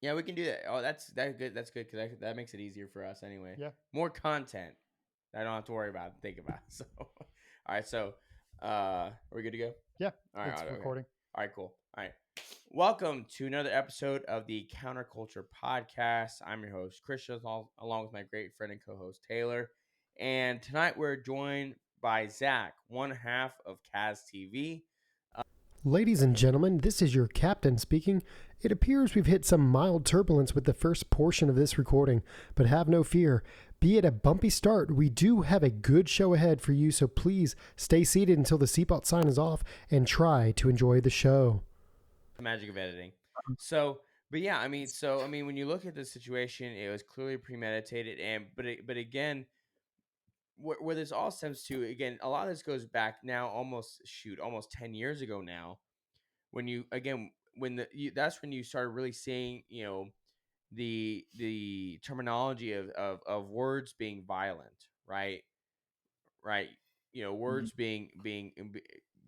Yeah, we can do that. Oh, that's good. That's good because that makes it easier for us anyway. Yeah. More content. I don't have to worry about think about. So, all right. So, are we good to go? Yeah. All right. It's Okay. recording. All right. Cool. All right. Welcome to another episode of the Counterculture Podcast. I'm your host Christian, along with my great friend and co-host Taylor. And tonight we're joined by Zach, one half of CAZ TV. Ladies and gentlemen, this is your captain speaking. It appears we've hit some mild turbulence with the first portion of this recording, but have no fear. Be it a bumpy start, we do have a good show ahead for you, so please stay seated until the seatbelt sign is off and try to enjoy the show. The magic of editing. So, but yeah, I mean, when you look at the situation, it was clearly premeditated, but again, where this all stems to, again, a lot of this goes back now, almost 10 years ago now, when you again when that's when you started really seeing, the terminology of words being violent, right, right, words being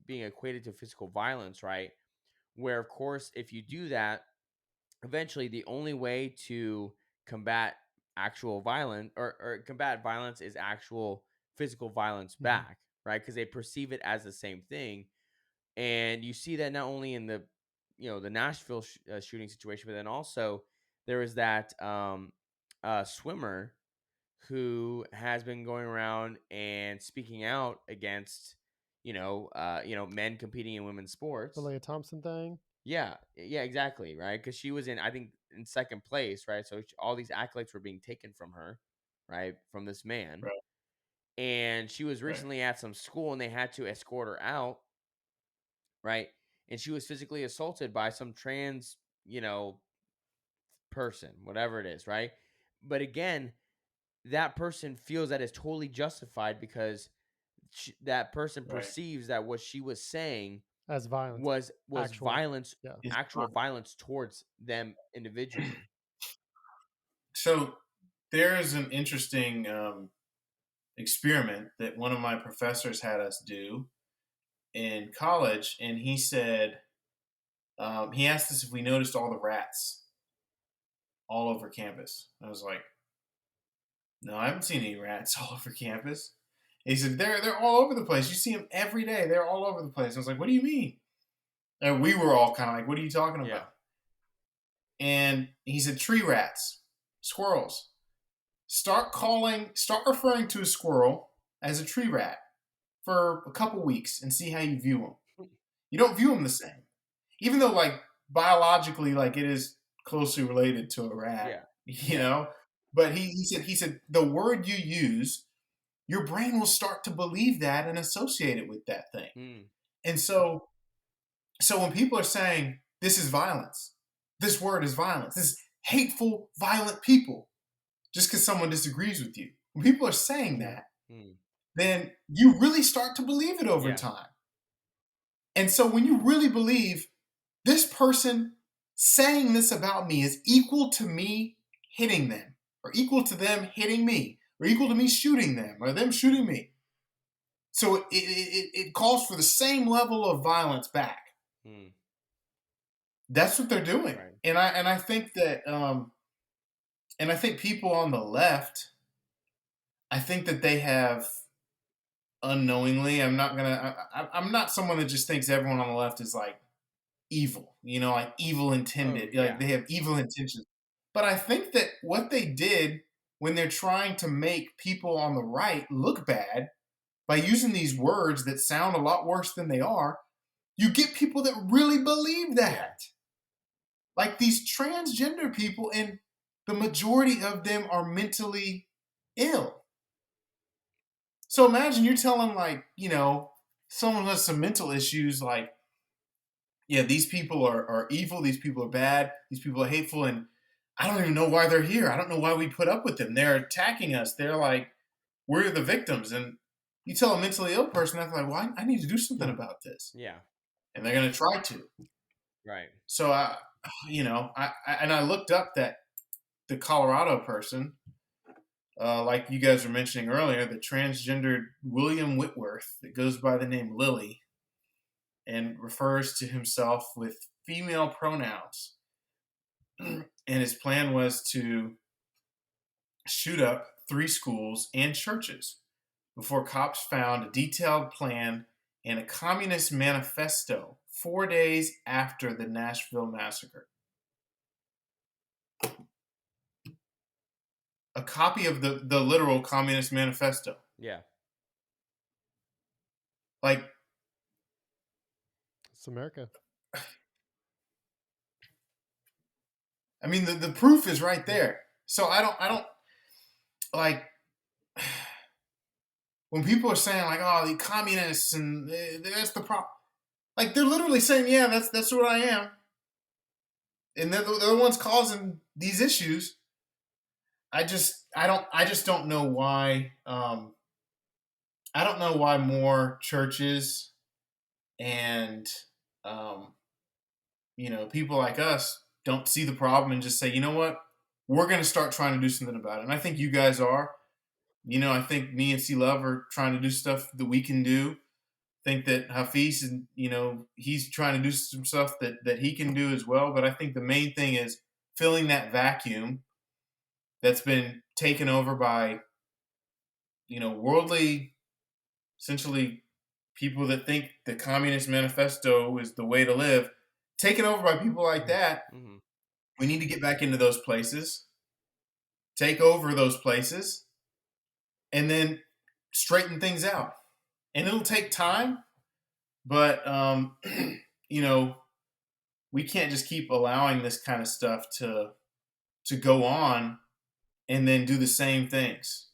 equated to physical violence, right, where of course if you do that, eventually the only way to combat actual violence or combat violence is actual physical violence back, right, because they perceive it as the same thing. And you see that not only in the Nashville shooting situation, but then also there was that swimmer who has been going around and speaking out against men competing in women's The sports. Leah Thompson thing. Yeah, yeah, exactly, right? Because she was I think, in second place, right? So all these accolades were being taken from her, right, from this man. Right. And she was Right. recently at some school, and they had to escort her out, right? And she was physically assaulted by some trans, person, whatever it is, right? But again, that person feels that is totally justified because that person Right. perceives that what she was saying As violence. was Actual. violence, Yeah. It's actual violence towards them individually. So there's an interesting experiment that one of my professors had us do in college, and he said he asked us if we noticed all the rats all over campus. I was like, no, I haven't seen any rats all over campus. He said they're all over the place. You see them every day. They're all over the place. I was like, what do you mean? And we were all kind of like, what are you talking about? Yeah. And he said, tree rats, squirrels. Start referring to a squirrel as a tree rat for a couple weeks and see how you view them. You don't view them the same, even though like biologically, like it is closely related to a rat, Yeah. But he said the word you use, your brain will start to believe that and associate it with that thing. Mm. And so when people are saying this is violence, this word is violence, this is hateful, violent people, just because someone disagrees with you. When people are saying that, then you really start to believe it over time. And so when you really believe this person saying this about me is equal to me hitting them, or equal to them hitting me, or equal to me shooting them, or them shooting me. So it calls for the same level of violence back. That's what they're doing. Right. And I think that and I think people on the left, I think that they have unknowingly, I'm not someone that just thinks everyone on the left is like evil, like evil intended, like they have evil intentions. But I think that what they did when they're trying to make people on the right look bad by using these words that sound a lot worse than they are, you get people that really believe that. Yeah. Like these transgender people, and the majority of them are mentally ill. So imagine you're telling, like, someone who has some mental issues, like, yeah, these people are evil, these people are bad, these people are hateful, and I don't even know why they're here. I don't know why we put up with them. They're attacking us. They're like, we're the victims. And you tell a mentally ill person, they're like, well, I need to do something about this. Yeah. And they're going to try to. Right. So, I looked up that the Colorado person, like you guys were mentioning earlier, the transgendered William Whitworth that goes by the name Lily and refers to himself with female pronouns. and his plan was to shoot up 3 schools and churches before cops found a detailed plan and a communist manifesto 4 days after the Nashville massacre. A copy of the literal communist manifesto. Yeah. Like, It's America. I mean, the proof is right there. So I don't like when people are saying like, oh, the communists and that's the problem. Like, they're literally saying, yeah, that's what I am, and they're the ones causing these issues. I just don't know why. I don't know why more churches and people like us don't see the problem and just say, you know what, we're going to start trying to do something about it. And I think you guys are. I think me and C Love are trying to do stuff that we can do. I think that Hafiz, and he's trying to do some stuff that he can do as well. But I think the main thing is filling that vacuum that's been taken over by, worldly, essentially people that think the Communist Manifesto is the way to live, taken over by people like that. Mm-hmm. We need to get back into those places, take over those places, and then straighten things out. And it'll take time, but, we can't just keep allowing this kind of stuff to go on and then do the same things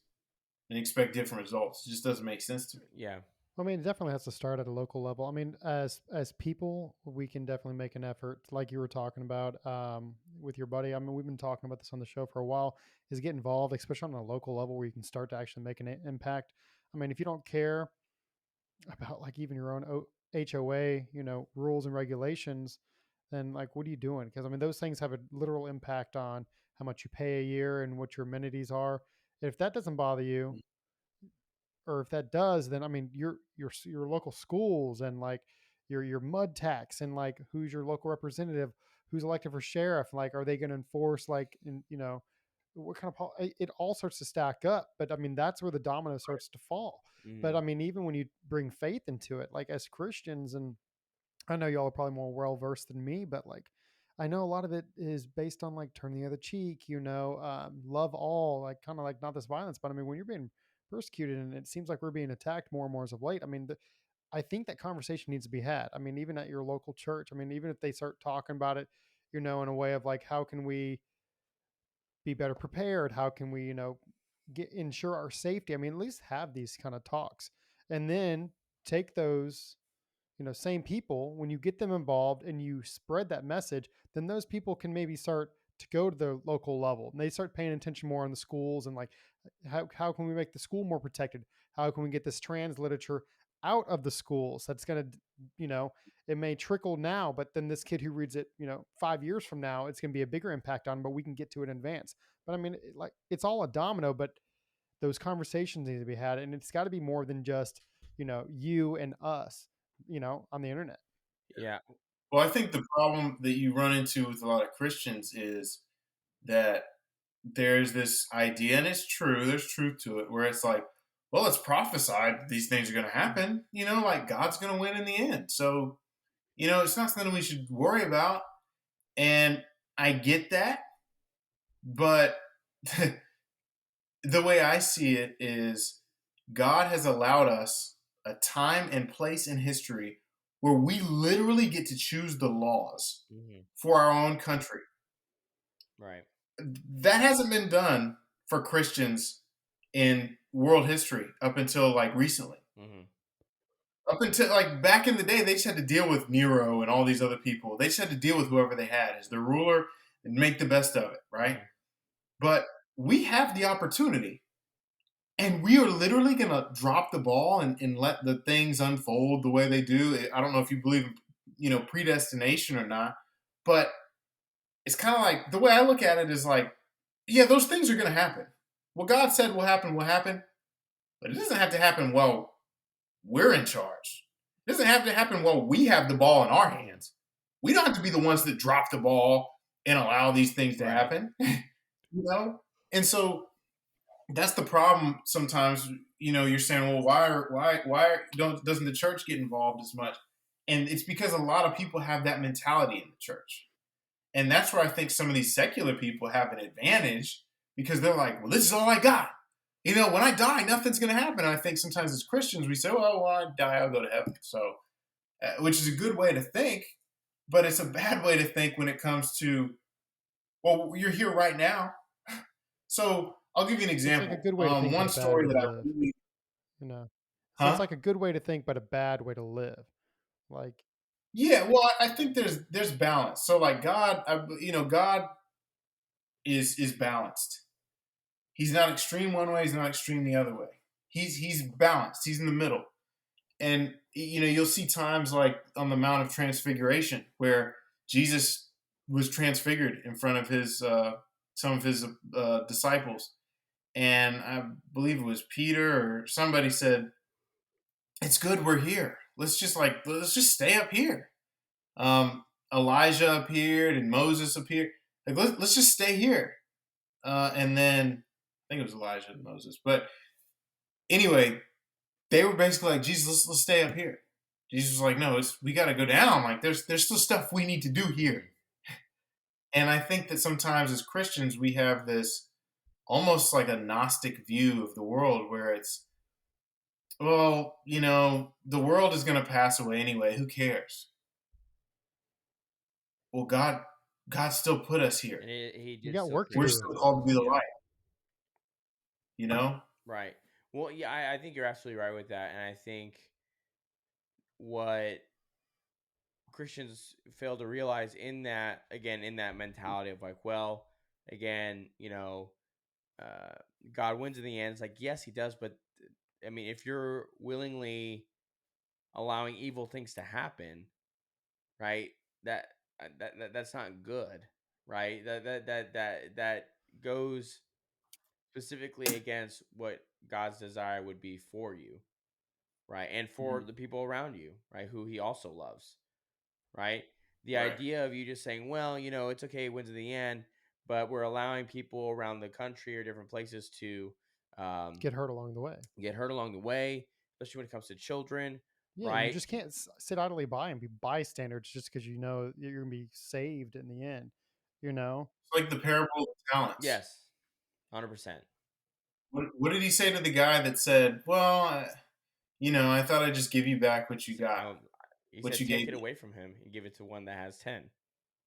and expect different results. It just doesn't make sense to me. Yeah. I mean, it definitely has to start at a local level. I mean, as people, we can definitely make an effort, like you were talking about with your buddy. I mean, we've been talking about this on the show for a while. Is get involved, especially on a local level where you can start to actually make an impact. I mean, if you don't care about like even your own HOA, rules and regulations, then like what are you doing? Because I mean, those things have a literal impact on how much you pay a year and what your amenities are. If that doesn't bother you, or if that does, then I mean your local schools and like your mud tax and like who's your local representative, who's elected for sheriff, like are they going to enforce like what kind of it all starts to stack up. But I mean that's where the domino starts to fall. Mm-hmm. But I mean even when you bring faith into it, like as Christians, and I know y'all are probably more well versed than me, but like I know a lot of it is based on like turn the other cheek, love all, like kind of like not this violence, but I mean when you're being persecuted and it seems like we're being attacked more and more as of late. I mean, I think that conversation needs to be had. I mean, even at your local church, I mean, even if they start talking about it, in a way of like, how can we be better prepared? How can we, ensure our safety? I mean, at least have these kind of talks and then take those same people, when you get them involved and you spread that message, then those people can maybe start to go to the local level and they start paying attention more on the schools and like how can we make the school more protected? How can we get this trans literature out of the schools? That's going to, it may trickle now, but then this kid who reads it, 5 years from now, it's going to be a bigger impact on, but we can get to it in advance. But I mean, like it's all a domino, but those conversations need to be had. And it's got to be more than just, you and us, on the internet. Yeah. Well, I think the problem that you run into with a lot of Christians is that there's this idea, and it's true, there's truth to it, where it's like, well, it's prophesied these things are going to happen, like God's going to win in the end. So, it's not something we should worry about. And I get that. But the way I see it is God has allowed us a time and place in history where we literally get to choose the laws for our own country. Right. That hasn't been done for Christians in world history up until like recently. Mm-hmm. Up until like back in the day, they just had to deal with Nero and all these other people. They just had to deal with whoever they had as their ruler and make the best of it, right? Mm-hmm. But we have the opportunity, and we are literally going to drop the ball and let the things unfold the way they do. I don't know if you believe in, predestination or not, but it's kind of like the way I look at it is like, yeah, those things are going to happen. What God said will happen, but it doesn't have to happen while we're in charge. It doesn't have to happen while we have the ball in our hands. We don't have to be the ones that drop the ball and allow these things to Right. happen. You know? And so that's the problem sometimes. You're saying, well, doesn't the church get involved as much? And it's because a lot of people have that mentality in the church. And that's where I think some of these secular people have an advantage, because they're like, well, this is all I got. When I die, nothing's going to happen. And I think sometimes as Christians, we say, well, when I die, I'll go to heaven. So, which is a good way to think, but it's a bad way to think when it comes to, well, you're here right now. So I'll give you an It's like a example. good way to think, but One a bad story way that to I live. really, You know, so it's huh? like a good way to think, but a bad way to live. Like, Yeah, well, I think there's balance. So like God, God is balanced. He's not extreme one way. He's not extreme the other way. He's balanced. He's in the middle. And you'll see times like on the Mount of Transfiguration where Jesus was transfigured in front of his some of his disciples, and I believe it was Peter or somebody said, "It's good we're here. Let's just stay up here." Elijah appeared and Moses appeared. Like let's just stay here. And then I think it was Elijah and Moses, but anyway, they were basically like, Jesus, let's stay up here. Jesus was like, no, we got to go down. Like there's still stuff we need to do here. And I think that sometimes as Christians we have this almost like a Gnostic view of the world, where it's, well, the world is going to pass away anyway. Who cares? Well, God still put us here. And he you just got still work to We're created do. still us. called to be the Yeah. light. You know? Right. Well, yeah, I think you're absolutely right with that. And I think what Christians fail to realize in that, again, in that mentality of like, well, again, uh, God wins in the end. It's like, yes, he does. But I mean, if you're willingly allowing evil things to happen, right? That that's not good, right? That goes specifically against what God's desire would be for you, right? And for Mhm. the people around you, right? Who he also loves, right? The Right. idea of you just saying, well, it's okay, it wins in the end, but we're allowing people around the country or different places to um, Get hurt along the way. get hurt along the way, especially when it comes to children, Yeah, you right? just can't sit idly by and be bystanders just because you know you're gonna be saved in the end. You know, It's like the parable of talents. Yes, 100%. What did he say to the guy that said, well, I thought I'd just give you back what He you said, got, he what said, you take gave it me? away from him and give it to one that has 10,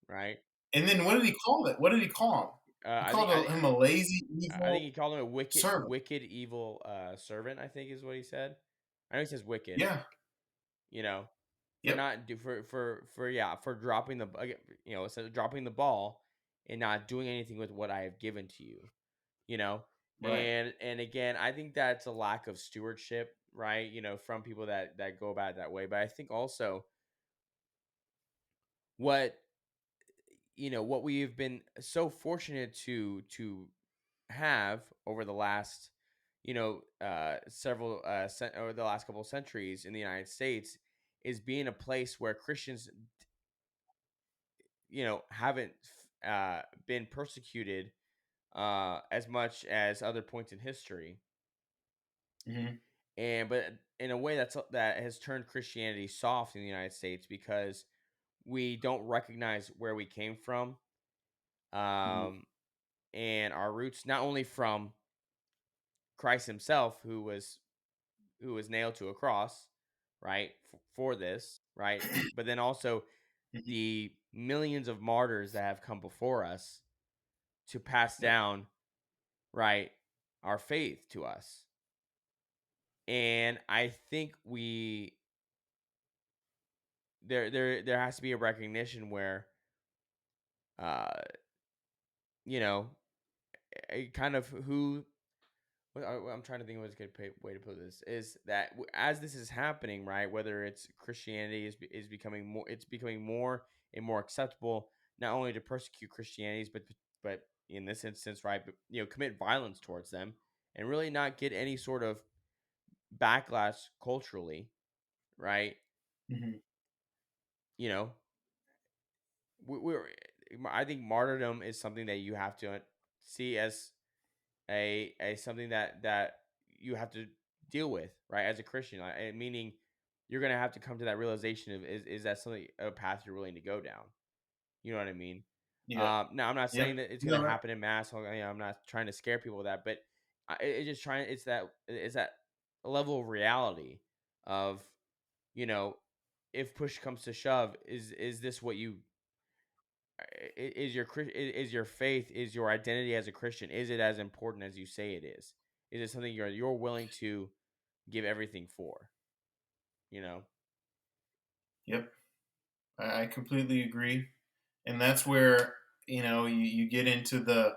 right? And then what did he call it? What did he call him? He I think called him a lazy, I think evil he called him a servant. wicked, evil servant. I think is what he said. I know he says wicked. Yeah. You know, for Yep. not do for yeah for dropping instead of dropping the ball and not doing anything with what I have given to you. You know, Right. and again, I think that's a lack of stewardship, right? From people that go about it that way. But I think also what what we've been so fortunate to have over the last several over the last couple of centuries in the United States is being a place where Christians haven't been persecuted as much as other points in history, Hmm. and but in a way that has turned Christianity soft in the United States because we don't recognize where we came from, Hmm. um, and our roots not only from Christ himself who was nailed to a cross, right? For this, right? But then also Hmm. the millions of martyrs that have come before us to pass Yep. down, right, our faith to us. And I think there has to be a recognition where uh you know kind of who I'm trying to think of what's a good way to put this is that as this is happening, right? Whether it's Christianity is becoming more, it's becoming more and more acceptable, not only to persecute Christianities, but in this instance, right? But, commit violence towards them and really not get any sort of backlash culturally, right? Hmm. You know, we're I think martyrdom is something that you have to see as a something that you have to deal with, right? As a Christian, meaning you're gonna have to come to that realization of is that something a path you're willing to go down? You know what I mean? Yeah. Now I'm not saying Yep. that it's You're gonna right. happen in mass. I'm not trying to scare people with that, but it's just trying. It's that level of reality of, you know, if push comes to shove, is this what you is your faith, is your identity as a Christian, is it as important as you say it is? Is it something you're willing to give everything for? You know? Yep. I completely agree. And that's where, you get into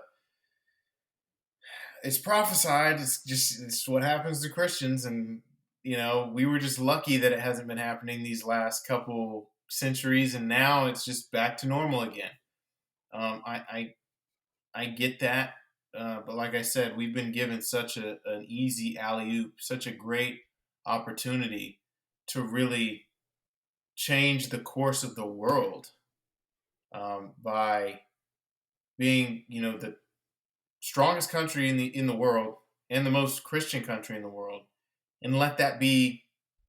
it's prophesied. It's what happens to Christians. And, we were just lucky that it hasn't been happening these last couple centuries. And now it's just back to normal again. I get that. But like I said, we've been given such an easy alley oop, such a great opportunity to really change the course of the world, by being, the strongest country in the world and the most Christian country in the world, and let that be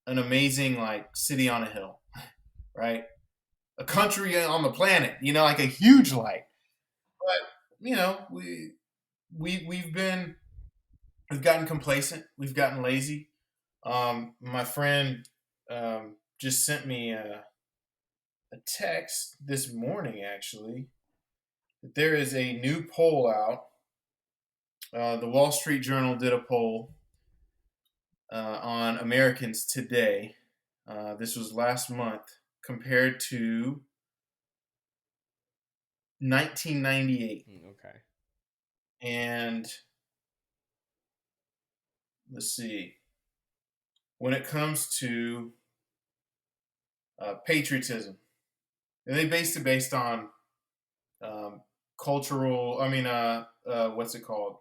an amazing like city on a hill, right? A country on the planet, like a huge light. But we've gotten complacent, we've gotten lazy. My friend just sent me a text this morning, actually, that there is a new poll out. The Wall Street Journal did a poll on Americans today. This was last month compared to 1998. Okay. And let's see. When it comes to patriotism, and they based on cultural. I mean, what's it called?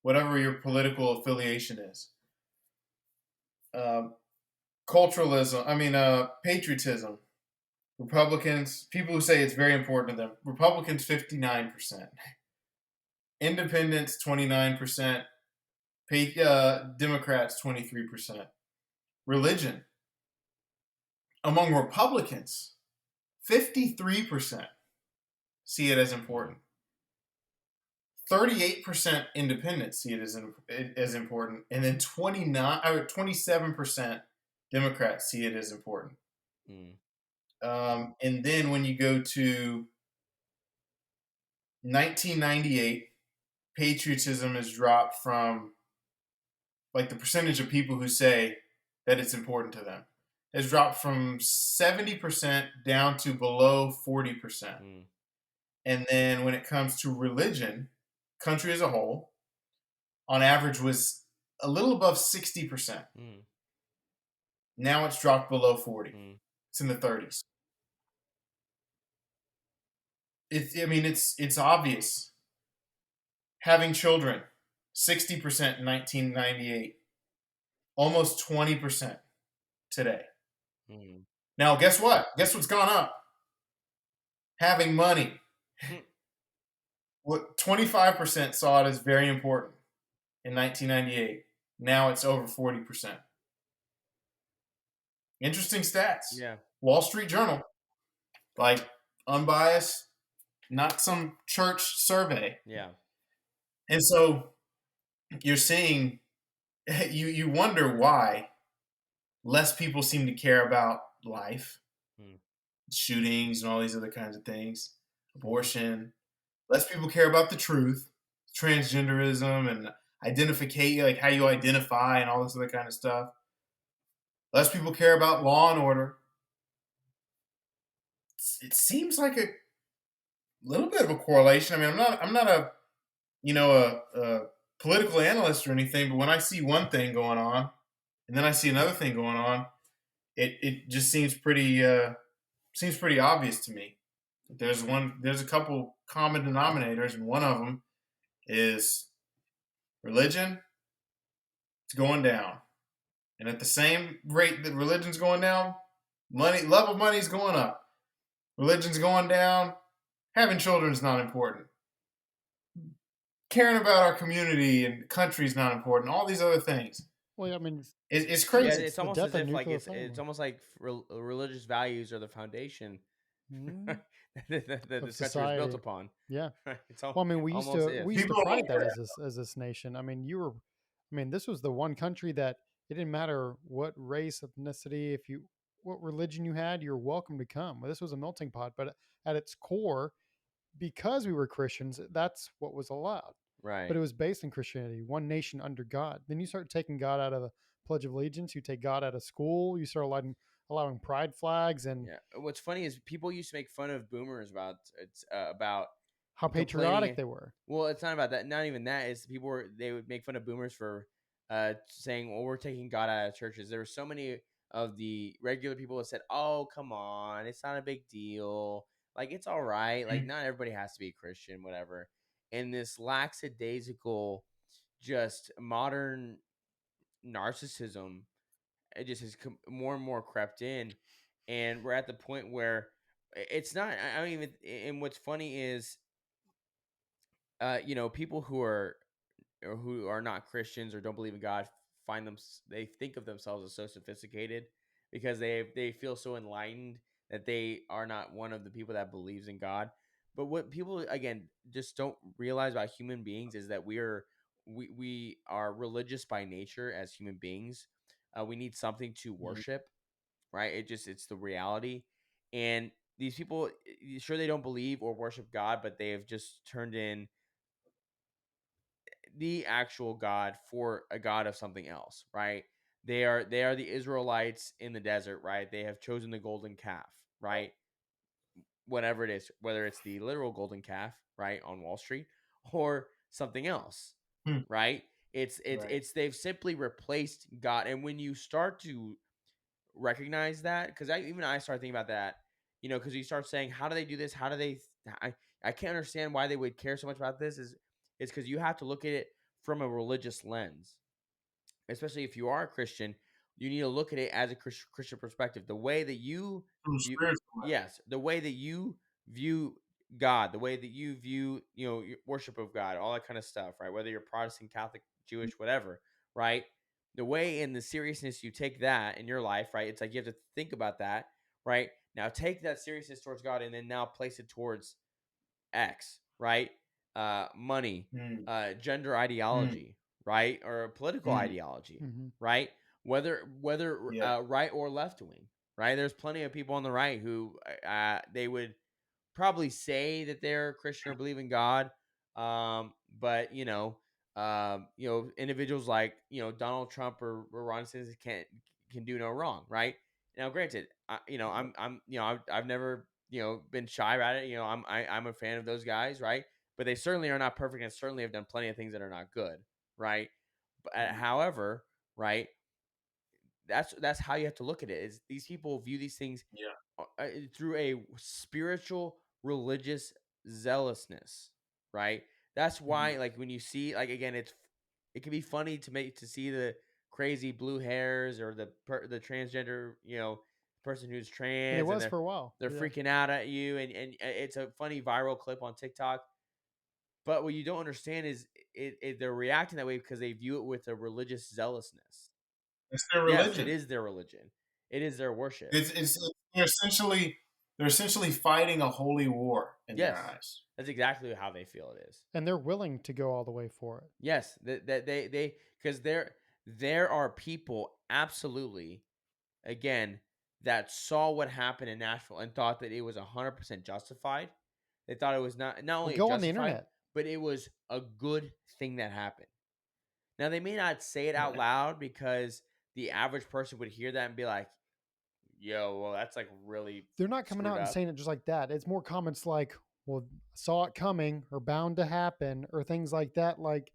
Whatever your political affiliation is. Culturalism. I mean, patriotism. Republicans, people who say it's very important to them. Republicans, 59%. Independents, 29%. Democrats, 23%. Religion. Among Republicans, 53% see it as important. 38% independents see it as important. And then 27% Democrats see it as important. And then when you go to 1998, patriotism has dropped from, like, the percentage of people who say that it's important to them has dropped from 70% down to below 40%. And then when it comes to religion, country as a whole, on average was a little above 60%. Now it's dropped below 40. It's in the 30s. It's obvious. Having children, 60% in 1998, almost 20% today. Now, guess what? Guess what's gone up? Having money. What 25% saw it as very important in 1998. Now it's over 40%. Interesting stats. Yeah. Wall Street Journal, like, unbiased, not some church survey. Yeah. And so you're seeing, you wonder why less people seem to care about life, shootings and all these other kinds of things, abortion. Less people care about the truth, transgenderism and identification, like how you identify and all this other kind of stuff. Less people care about law and order. It seems like a little bit of a correlation. I mean, I'm not a political analyst or anything, but when I see one thing going on and then I see another thing going on, it just seems pretty obvious to me. There's a couple common denominators, and one of them is religion. It's going down, and at the same rate that religion's going down, love of money is going up. Religion's going down, Having children is not important. Caring about our community and country is not important. All these other things. Well, I mean, It's Yeah, crazy. it's the almost death as of if like nuclear it's family. almost like religious values are the foundation Mm, that of this country was built society. upon. Yeah. Right? Well, I mean, we used Almost to if. we used to People don't pride hear that that. as this nation. I mean, this was the one country that it didn't matter what race, ethnicity, if you what religion you had, you're welcome to come. Well, this was a melting pot, but at its core, because we were Christians, that's what was allowed. But Right. it was based in Christianity, one nation under God. Then you start taking God out of the Pledge of Allegiance, you take God out of school, you start allowing pride flags and Yeah. What's funny is people used to make fun of boomers about how patriotic complaining. they were. Well, it's not about that. Not even that. Is people were they would make fun of boomers for saying, "Well, we're taking God out of churches." There were so many of the regular people that said, "Oh, come on, it's not a big deal. Like it's all right. Like Mhm. not everybody has to be a Christian, whatever." And this lackadaisical, just modern narcissism, it just has more and more crept in, and we're at the point where it's not. I don't even. And what's funny is, people who are or who are not Christians or don't believe in God they think of themselves as so sophisticated because they feel so enlightened that they are not one of the people that believes in God. But what people again just don't realize about human beings is that we are religious by nature as human beings. We need something to Mhm. worship, right? It's the reality, and these people, sure they don't believe or worship God, but they have just turned in the actual God for a God of something else, right? They are the Israelites in the desert, right? They have chosen the golden calf, right? Whatever it is, whether it's the literal golden calf, right, on Wall Street, or something else, Hmm. right? It's it's Right. it's they've simply replaced God, and when you start to recognize that, because I start thinking about that, because you start saying, how do they do this? How do they? I I can't understand why they would care so much about this. Is because you have to look at it from a religious lens, especially if you are a Christian. You need to look at it as a Christian perspective. The way that you From view, spiritual. yes, the way that you view God, the way that you view, your worship of God, all that kind of stuff, right? Whether you're Protestant, Catholic, Jewish, whatever, right? The way and the seriousness you take that in your life, right? It's like you have to think about that, right? Now take that seriousness towards God and then now place it towards X, right? Money, Mm. gender Mm. ideology, right? Or political Mm. ideology, Hmm. right? Whether Yeah. right or left wing, right? There's plenty of people on the right who they would probably say that they're Christian or believe in God, but individuals like Donald Trump or Ron DeSantis can do no wrong, right? Now, granted, I've never been shy about it. I'm a fan of those guys, right? But they certainly are not perfect, and certainly have done plenty of things that are not good, right? But Mm. however, right, that's how you have to look at it. Is these people view these things Yeah. through a spiritual religious zealousness, right? That's why, Mhm. like, when you see, like, again, it can be funny to see the crazy blue hairs or the transgender person who's And it trans, and was for a while. they're Yeah. freaking out at you, and it's a funny viral clip on TikTok. But what you don't understand is they're reacting that way because they view it with a religious zealousness. It's their Yes, it religion. is their religion. It is their worship. It's they're essentially fighting a holy war in their Yes, eyes. that's exactly how they feel it is. And they're willing to go all the way for it. Yes, that they because there are people absolutely, again, that saw what happened in Nashville and thought that it was 100% justified. They thought it was not Well, only go on the justified, internet. but it was a good thing that happened. Now they may not say it out Right. loud because the average person would hear that and be like, "Yo, well, that's like really They're not coming screwed out and up." saying it just like that. It's more comments like, "Well, saw it coming," or "bound to happen," or things like that. Like,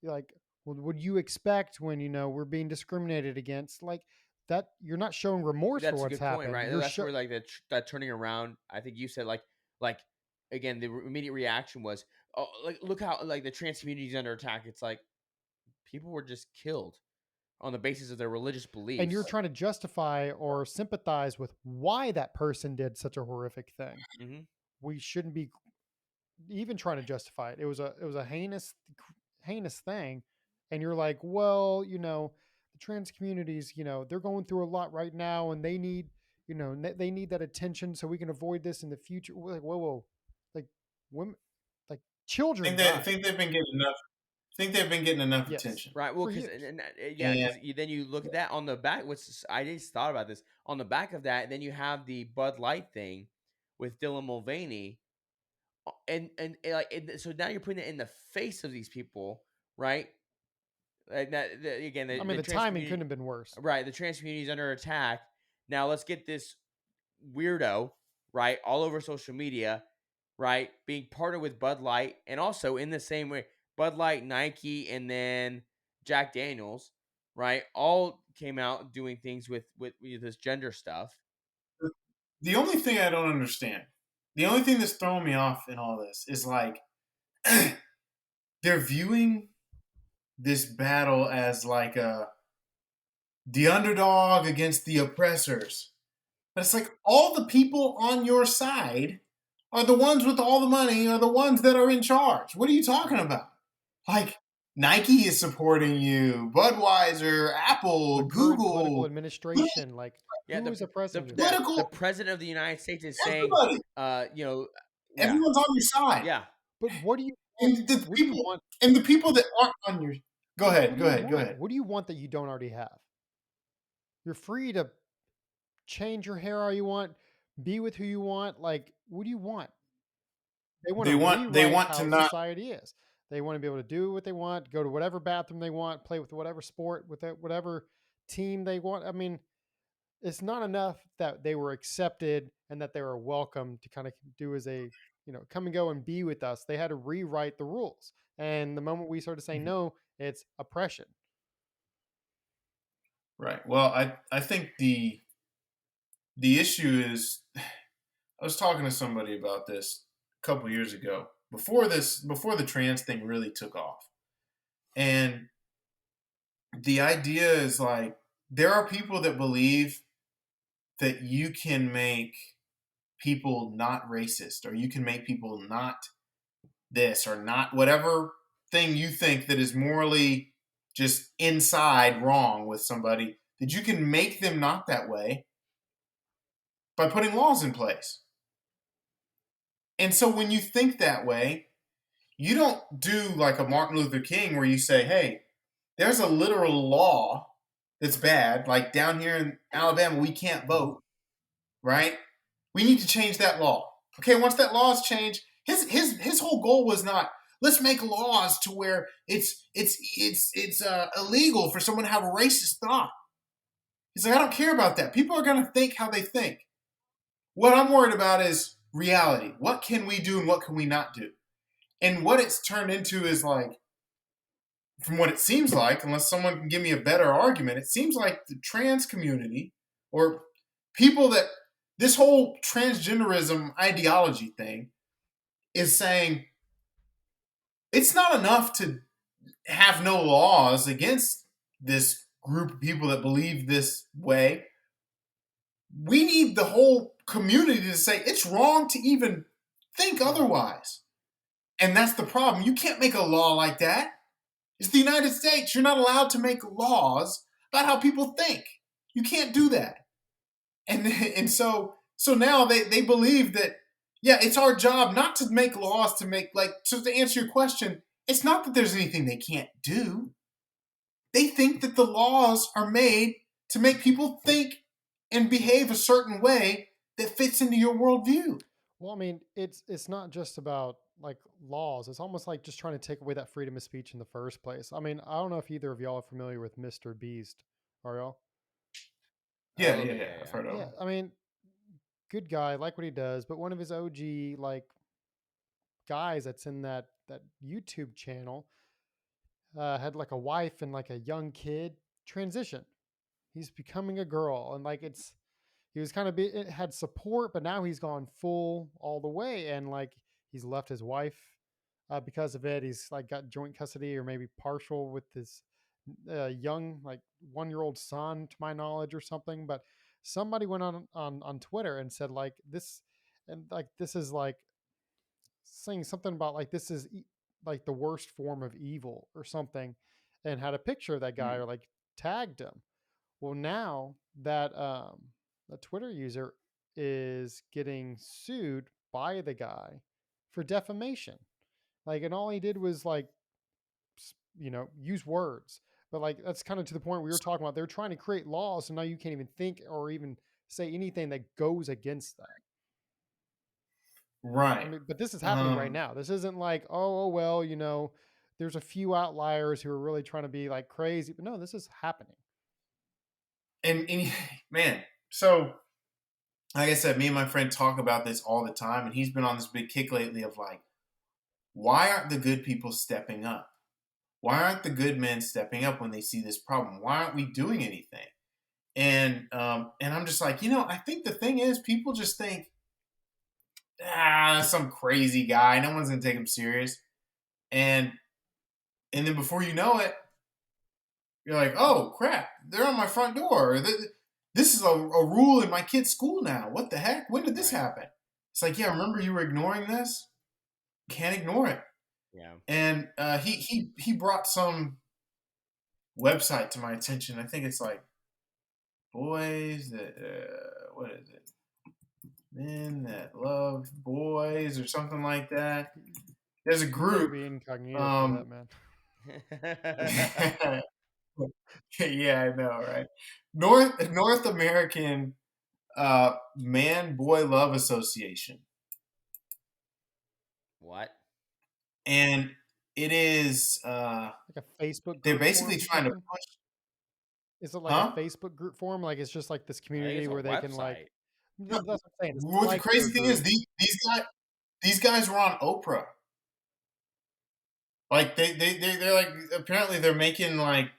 well, would you expect when we're being discriminated against? Like that, you're not showing remorse for That's a what's good point, happened. right? You're That's where like that turning around. I think you said like again the immediate reaction was, oh, like look how like the trans community is under attack. It's like people were just killed on the basis of their religious and you're beliefs. trying to justify or sympathize with why that person did such a horrific thing. Hmm. We shouldn't be. even trying to justify it. It was a heinous thing, and you're like, well, the trans communities, they're going through a lot right now, and they need, they need that attention so we can avoid this in the future. We're like, whoa, like women, like children died. Think they've been getting enough. Think they've been getting enough Yes, attention. Right. Well, for because years. yeah, And because then you look at that on the back. I just thought about this on the back of that. Then you have the Bud Light thing with Dylan Mulvaney, so now you're putting it in the face of these people, right? Again, I mean, the the trans timing couldn't community, have been worse. right? The trans community is under attack. Now let's get this weirdo, right, all over social media, right, being partnered with Bud Light, and also in the same way, Bud Light, Nike, and then Jack Daniels, right, all came out doing things with this gender stuff. the only thing I don't understand, the only thing that's throwing me off in all this is like they're viewing this battle as like the underdog against the oppressors. But it's like all the people on your side are the ones with all the money, are the ones that are in charge. What are you talking about? Like Nike is supporting you, Budweiser, The Apple, current political Google, administration, like, Yeah, who is oppressing you? the political, president of the United States is saying, everybody. uh, you know, yeah, Everyone's on your side. yeah, But what do you want? And the What do you people want? and the people that aren't on your go What ahead, do go you ahead, go want? ahead. What do you want that you don't already have? You're free to change your hair how you want, be with who you want. Like, what do you want? They want to They rewrite want to how not society is. They want to be able to do what they want, go to whatever bathroom they want, play with whatever sport, with whatever team they want. I mean, it's not enough that they were accepted and that they were welcome to kind of do as a, come and go and be with us. They had to rewrite the rules. And the moment we started saying no, it's oppression. right. Well, I think the issue is I was talking to somebody about this a couple years ago before the trans thing really took off. And the idea is like there are people that believe that you can make people not racist or you can make people not this or not whatever thing you think that is morally just inside wrong with somebody, that you can make them not that way by putting laws in place. And so when you think that way, you don't do like a Martin Luther King where you say, hey, there's a literal law that's bad. Like down here in Alabama, we can't vote, right? We need to change that law. Okay, once that law is changed, his whole goal was not let's make laws to where it's illegal for someone to have a racist thought. He's like, I don't care about that. People are going to think how they think. What I'm worried about is reality. What can we do and what can we not do? And what it's turned into is like, from what it seems like, unless someone can give me a better argument, it seems like the trans community or people that this whole transgenderism ideology thing is saying it's not enough to have no laws against this group of people that believe this way. We need the whole community to say it's wrong to even think otherwise. And that's the problem. You can't make a law like that. It's the United States. You're not allowed to make laws about how people think. You can't do that. And so now they believe that yeah, it's our job not to make laws to make like so to answer your question, it's not that there's anything they can't do. They think that the laws are made to make people think and behave a certain way that fits into your worldview. Well, I mean, it's not just about like laws. It's almost like just trying to take away that freedom of speech in the first place. I mean, I don't know if either of y'all are familiar with Mr. Beast. Are y'all? a Yeah, little yeah, bit, yeah. yeah, I've yeah. heard of Yeah, them. I mean, good guy, like what he does, but one of his OG like guys that's in that YouTube channel had like a wife and like a young kid transition. He's becoming a girl, and like he was kind of it had support, but now he's gone full all the way, and like he's left his wife because of it. He's like got joint custody or maybe partial with his young like 1 year old son, to my knowledge, or something. But somebody went on Twitter and said like this, and like this is like saying something about like this is like the worst form of evil or something, and had a picture of that guy Mm. or like tagged him. Well, now that the Twitter user is getting sued by the guy for defamation. Like, and all he did was like, use words. But like, that's kind of to the point we were talking about. They're trying to create laws, and now you can't even think or even say anything that goes against that. I Right. mean, but this is happening right Um, now. This isn't like, oh well, there's a few outliers who are really trying to be like crazy. But no, this is happening. and man, so like I said, me and my friend talk about this all the time, and he's been on this big kick lately of like, why aren't the good people stepping up? Why aren't the good men stepping up when they see this problem? Why aren't we doing anything? And I'm just like, I think the thing is, people just think, some crazy guy. No one's gonna take him serious. And and then before you know it, you're like, oh crap, they're on my front door. This is a rule in my kid's school now. What the heck? When did this Right. happen? It's like, yeah, remember you were ignoring this? Can't ignore it. Yeah. And he brought some website to my attention. I think it's like boys that what is it? Men that love boys or something like that. There's a You better group. be incognito for that, Um, man. yeah, I know, right? North American Man Boy Love Association, What? and it is Like a Facebook they're group basically forums or trying to something. push, Is it like a huh? Facebook group forum? Like it's just like this I think community it's a where they can like. website. No, That's what I'm saying. It's what the like their crazy thing is, group. these guys were on Oprah. Like they're like, apparently they're making like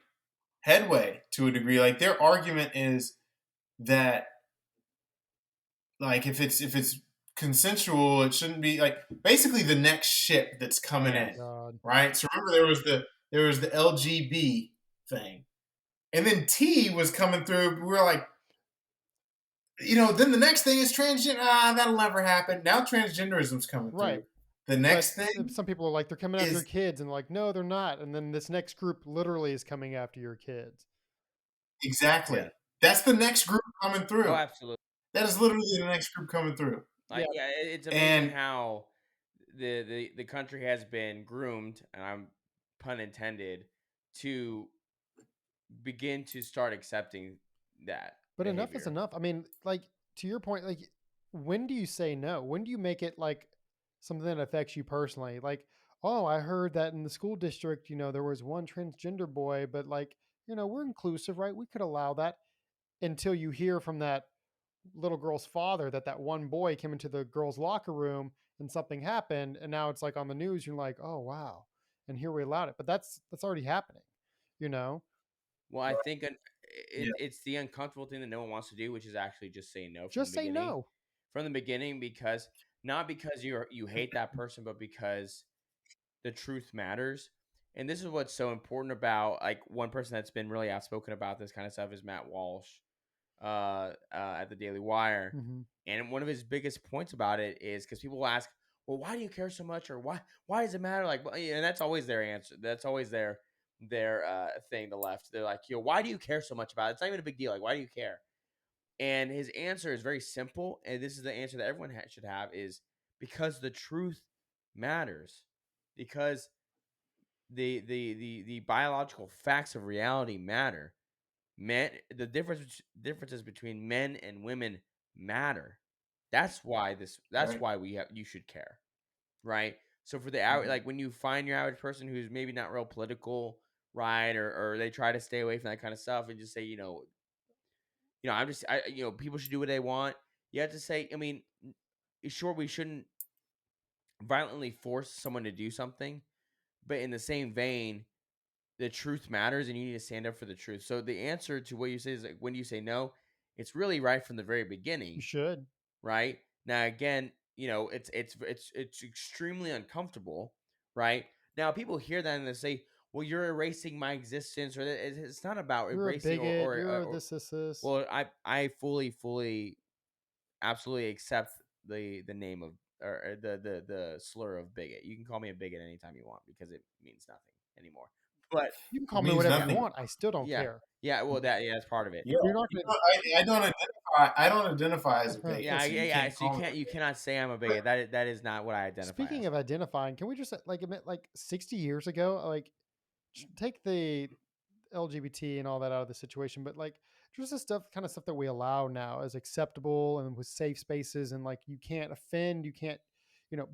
headway to a degree. Like their argument is that, like, if it's consensual, it shouldn't be like basically the next ship that's coming Oh in, Yes. God. right? So remember there was the LGB thing, and then T was coming through. We were like, then the next thing is transgender. That'll never happen. Now transgenderism's coming Right. through. The But next thing some people are like, they're coming after your is kids, and like, no, they're not. And then this next group literally is coming after your kids. exactly Yeah. that's the next group coming Oh, through. absolutely. That is literally the next group coming through, Yeah, Like, yeah, it's amazing and how the country has been groomed, and I'm pun intended, to begin to start accepting that but enough is behavior. enough. I mean, like to your point, like when do you say no? When do you make it like something that affects you personally? Like, oh, I heard that in the school district, there was one transgender boy, but like, we're inclusive, right? We could allow that until you hear from that little girl's father that one boy came into the girl's locker room and something happened, and now it's like on the news. You're like, oh wow, and here we allowed it, but that's already happening. You know, Well, I think yeah, it's the uncomfortable thing that no one wants to do, which is actually just say no from the just say beginning. no. From the beginning, because not because you hate that person, but because the truth matters. And this is what's so important about, like, one person that's been really outspoken about this kind of stuff is Matt Walsh, at the Daily Wire. Hmm. And one of his biggest points about it is because people will ask, "Well, why do you care so much?" or "Why does it matter?" Like, well, yeah, and that's always their answer. That's always their thing. The left, they're like, "Why do you care so much about it? It's not even a big deal. Like, why do you care?" And his answer is very simple, and this is the answer that everyone should have: is because the truth matters, because the biological facts of reality matter. Men, the differences between men and women matter. That's right. why you should care, right? So for the Mhm. like when you find your average person who's maybe not real political, right, or they try to stay away from that kind of stuff and just say, I'm just people should do what they want. You have to say, I mean, sure, we shouldn't violently force someone to do something, but in the same vein, the truth matters and you need to stand up for the truth. So the answer to what you say is, like, when you say no, it's really right from the very You beginning, should. right? Now again, it's extremely uncomfortable, right? Now people hear that and they say, "Well, you're erasing my existence," or it's not about You're a erasing bigot. You're this. well, I fully absolutely accept the name or the slur of bigot. You can call me a bigot anytime you want because it means nothing anymore. But You can It call me means whatever you nothing. want. I still don't yeah, care. well, that's part of it. Yeah, You're not you going know, I don't identify. I don't identify as a to. bigot, so you can't So you call me. can't you cannot say I'm a But bigot. That is not what I identify Speaking as. of identifying, can we just like admit, like 60 years ago, like take the LGBT and all that out of the situation, but like just the kind of stuff that we allow now as acceptable and with safe spaces, and like you can't offend, you can't,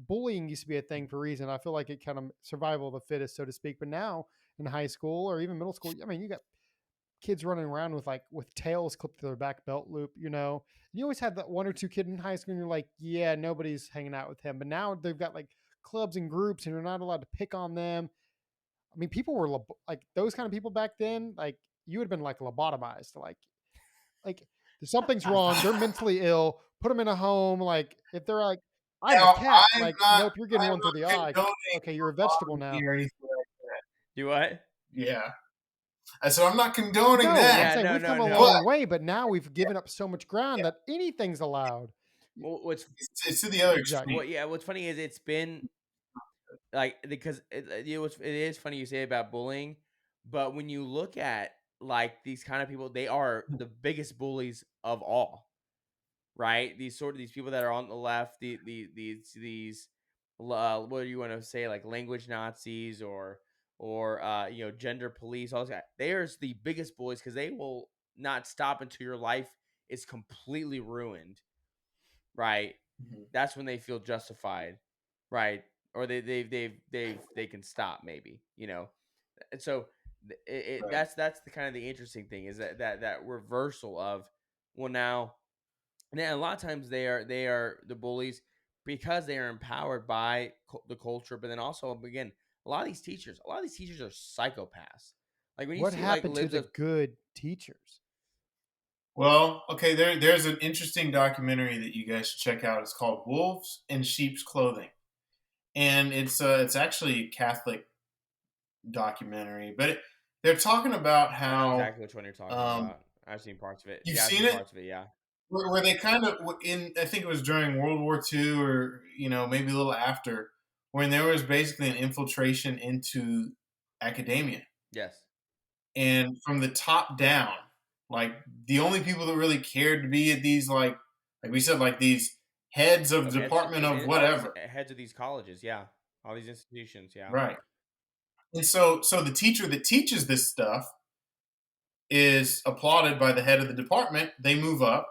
bullying used to be a thing for a reason. I feel like it kind of survival of the fittest, so to speak. But now in high school or even middle school, I mean, you got kids running around with tails clipped to their back belt loop. You always had that one or two kid in high school, and you're like, yeah, nobody's hanging out with him. But now they've got like clubs and groups, and you're not allowed to pick on them. I mean, people were like those kind of people back then. Like you would have been like lobotomized. Like something's wrong. They're mentally ill. Put them in a home. Like if they're like, I'm a now cat. I'm Like not. nope, you're getting I'm one through not the eye. condoning Okay, you're a vegetable lobotomy now. or anything like that. Do what? Yeah, so I'm not condoning No, I'm that. saying No, we've come a no. long way, but now we've given up so much ground Yeah, that anything's allowed. Well, what's it's to the other Exactly. extreme. what's funny is it's been like because it is funny you say about bullying, but when you look at like these kind of people, they are the biggest bullies of all, right? These people that are on the left, these what do you want to say, like language Nazis or gender police, all that. There's the biggest bullies because they will not stop until your life is completely ruined, right? Mhm. That's when they feel justified, right? Or they can stop maybe, And so Right. that's the kind of the interesting thing is that reversal of, well, now a lot of times they are the bullies because they are empowered by the culture, but then also again a lot of these teachers are psychopaths. Like when you What see like happened to libs the of good teachers? Well, okay. There's an interesting documentary that you guys should check out. It's called "Wolves in Sheep's Clothing," and it's actually a Catholic documentary, but they're talking about I know how exactly which one you're talking um, about. I've seen parts of it. you've Yeah, I've seen seen it. parts of it. Yeah. Where they kind of in I think it was during World War II or maybe a little after, when there was basically an infiltration into academia, Yes. and from the top down, like the only people that really cared to be at these like we said, like these heads of Of the heads department of all these whatever, heads of these colleges, yeah, all these institutions, yeah. right? And so the teacher that teaches this stuff is applauded by the head of the department. They move up,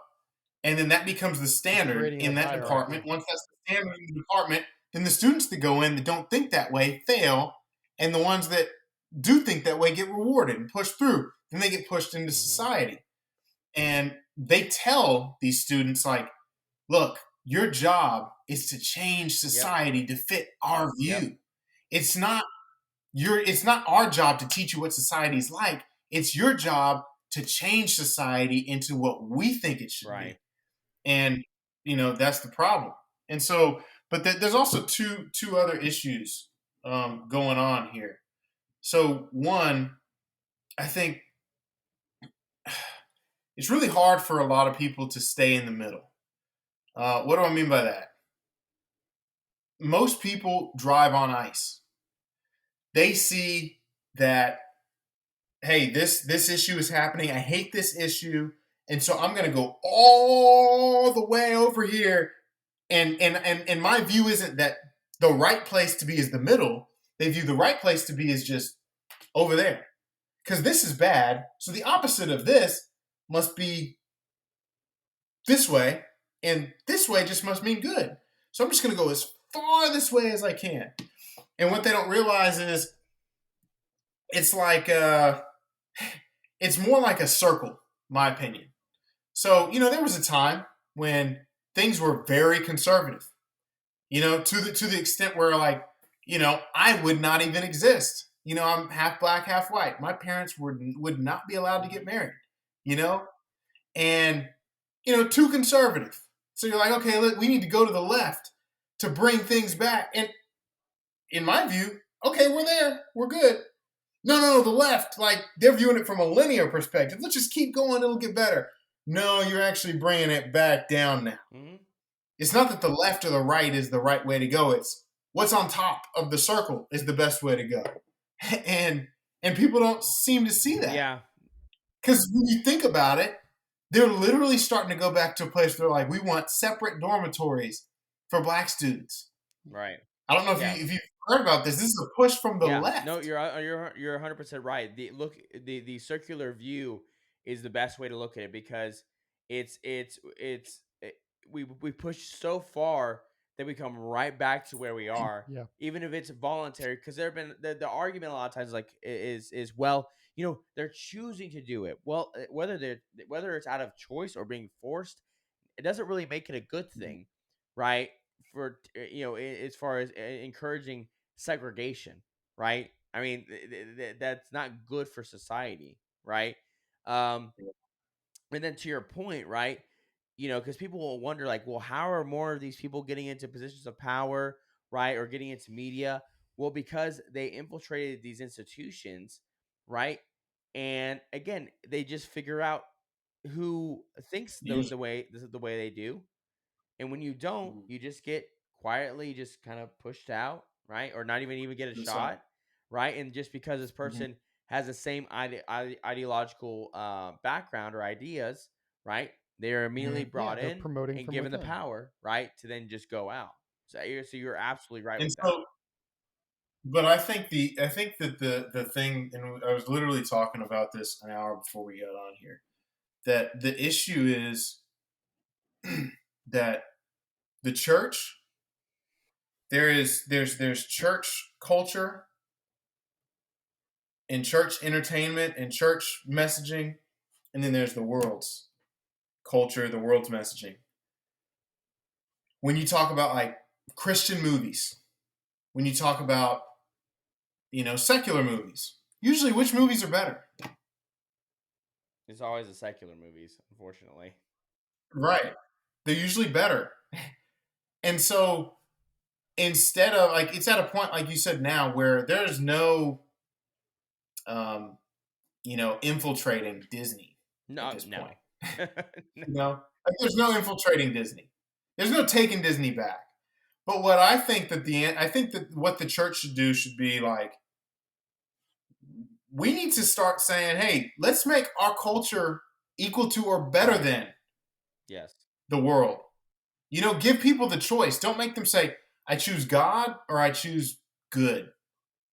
and then that becomes the You're standard creating in a that department. hierarchy. Once that's the standard in the department, then the students that go in that don't think that way fail, and the ones that do think that way get rewarded and pushed through. Then they get pushed into Hmm. society, and they tell these students like, "Look, your job is to change Yep. society to fit our Yep. view. It's not it's not our job to teach you what society's like. It's your job to change society into what we think it should Right. be." And that's the problem. And so, but there's also two other issues going on here. So one, I think it's really hard for a lot of people to stay in the middle. What do I mean by that? Most people drive on ice. They see that, hey, this issue is happening. I hate this issue, and so I'm going to go all the way over here. And my view isn't that the right place to be is the middle. They view the right place to be is just over there, because this is bad. So the opposite of this must be this way, and this way just must mean good. So I'm just going to go as far this way as I can. And what they don't realize is it's like it's more like a circle, my opinion. So there was a time when things were very conservative. To the extent where like I would not even exist. I'm half black, half white. My parents would not be allowed to get married. You know, and too conservative. So you're like, okay, look, we need to go to the left to bring things back. And in my view, okay, we're there, we're good. No, the left, like they're viewing it from a linear perspective. Let's just keep going; it'll get better. No, you're actually bringing it back down now. Hmm. It's not that the left or the right is the right way to go. It's what's on top of the circle is the best way to go. And and people don't seem to see that. Yeah, Because when you think about it, they're literally starting to go back to a place where they're like, we want separate dormitories for black students. right. I don't know Yes. if you've heard about this. This is a push from the Yeah, left. no, you're 100% right. The circular view is the best way to look at it because it's we push so far that we come right back to where we are, Yeah. even if it's voluntary. Because there have been the argument a lot of times like is well, they're choosing to do it. Well, whether it's out of choice or being forced, it doesn't really make it a good thing, right? For as far as encouraging segregation, right? I mean, that's not good for society, right? Um, and then to your point, right? Because people will wonder, like, well, how are more of these people getting into positions of power, right, or getting into media? Well, because they infiltrated these institutions, right? And again, they just figure out who thinks Usually. the way they do, and when you don't, Mhm. you just get quietly just kind of pushed out, right? Or not even get a That's right. shot, right? And just because this Mhm. person has the same ideological background or ideas, right? They are immediately Mhm. Yeah, brought they're in promoting and from given the within. power, right, to then just go out. So you're absolutely right And with that. so, but I think that the thing, and I was literally talking about this an hour before we got on here, that the issue is that the church, there's church culture and church entertainment and church messaging, and then there's the world's culture, the world's messaging. When you talk about like Christian movies, when you talk about secular movies, usually which movies are better? It's always the secular movies, unfortunately. Right, they're usually better. And so instead of like, it's at a point like you said now where there's no um, infiltrating Disney at No, this point. no. No. Like there's no infiltrating Disney. There's no taking Disney back. But what I think that what the church should do should be like, we need to start saying, hey, let's make our culture equal to or better Right. than Yes. the world. Give people the choice. Don't make them say, I choose God or I choose good.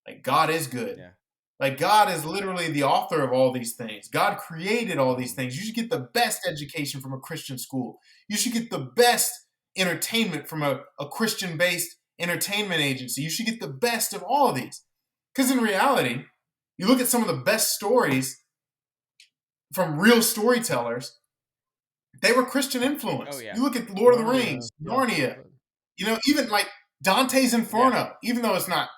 Like God is good. Yeah. Like God is literally the author of all these things. God created all these Mhm. things. You should get the best education from a Christian school. You should get the best entertainment from a Christian based entertainment agency. You should get the best of all of these. Because in reality, you look at some of the best stories from real storytellers, they were Christian Oh influence. yeah. You look at Lord of the Narnia. Rings, Yeah. Narnia, even like Dante's Yeah. Inferno, even though it's not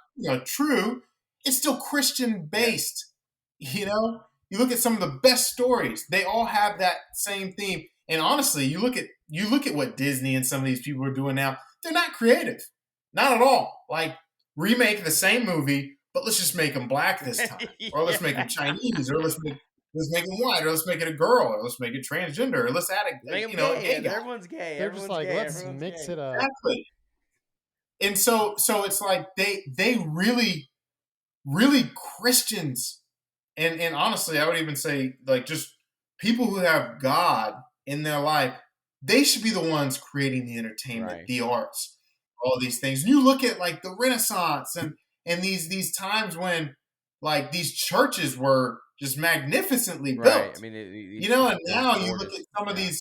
true, it's still Christian Yes. based. You look at some of the best stories; they all have that same theme. And honestly, you look at what Disney and some of these people are doing now. They're not creative, not at all. Like remake the same movie, but let's just make them black this time, or let's make Yeah. them Chinese, or let's make them white, or let's make it a girl, or let's make it transgender, or let's add Make them a gay. gay guy. Everyone's gay. They're just Everyone's like, gay. let's Everyone's mix gay. it up. Exactly. And so it's like they really really Christians, and honestly I would even say like just people who have God in their life, they should be the ones creating the entertainment, Right. the arts, all these things. And you look at like the Renaissance and these times when like these churches were just magnificently Right. I built. mean, these And they're now you look gorgeous. at some of Yeah. these,